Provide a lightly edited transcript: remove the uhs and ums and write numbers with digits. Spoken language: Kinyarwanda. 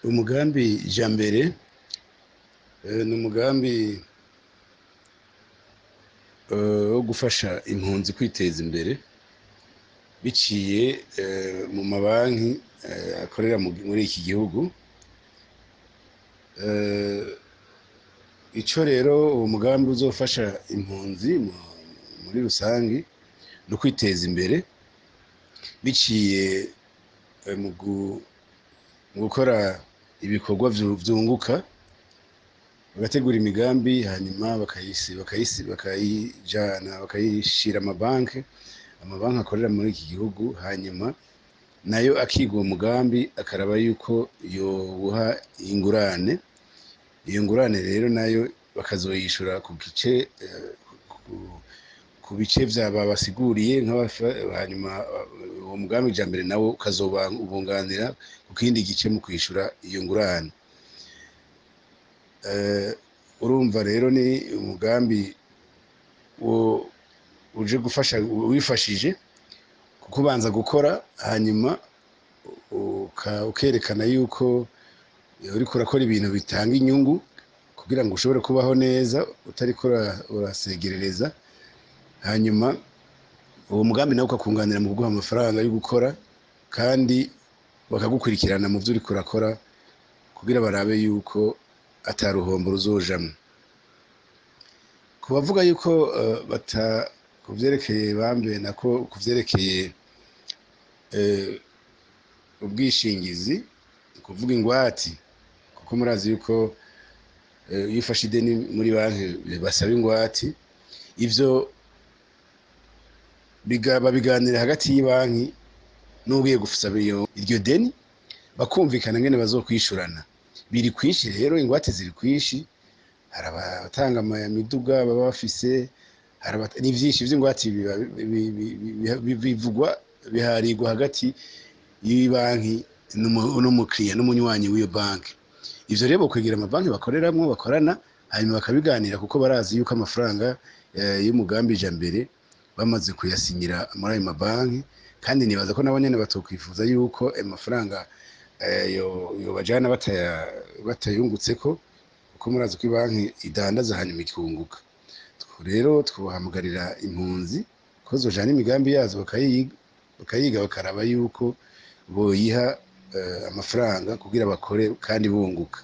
Umugambi Jambere ni umugambi wo gufasha impunzi kwiteza imbere biciye mu mabanki akorera muri iki gihugu. Ico rero uwo mugambi uzofasha impunzi muri rusangi no kwiteza imbere biciye mu gukora ibikorwa vyunguka, bagategura imigambi hanyuma bakayishira amabanki akorera muri iki gihugu, hanyuma nayo akiga uwo mugambi akaraba yuko yobuha ingurane. Iyo ngurane rero nayo bakazoyishura ku bice babasiguriye, hanyuma uwo mugambi Jambere nawo ukazobunganira ku kindi gice mu kwishura iyo ngurane. Urumva rero ni umugambi uje gufasha wifashije kuko ubanza gukora hanyuma ukerekana yuko uriko urakora ibintu bitanga inyungu kugira ngo ushobore kubaho neza utariko urasegerereza, hanyuma uwo mugambi nawo ukakunganira mu kuguha amafaranga yo gukora kandi bakagukurikirana mu vyo uriko urakora kugira barabe yuko ata ruhombo ruzojamwo. Kubavuga yuko kuvyerekeye bambe nako kuvyerekeye ubwishingizi, kuvuga ingwati, kuko murazi yuko iyo ufashe ideni muri banki basaba ingwati, ivyo babiganira hagati y'ibanki n'ugiye gusaba iryo deni, bakumvikana ngene bazokwishurana. Biri kwinshi rero, ingwate ziri kwinshi, hari abatanga imiduga baba bafise, ni vyinshi vy'ingwate bivugwa biharigwa hagati y'ibanki n'umukiriya n'umunywanyi w'iyo banki. Ivyo rero bokwegera amabanki bakoreramwo bakorana, hanyuma bakabiganira kuko barazi yuko amafaranga y'umugambi Jambere bamaze kuyasinyira muri ayo mabanki, kandi nibaza ko nabo nyene batokwifuza yuko ayo mafaranga yobajana batayungutseko, kuko murazi ko ibanki idandaza hanyuma ikunguka. Rero twahamagarira impunzi ko zojana imigambi yazo bakayiga bakaraba yuko boyiha amafaranga kugira bakore kandi bunguka.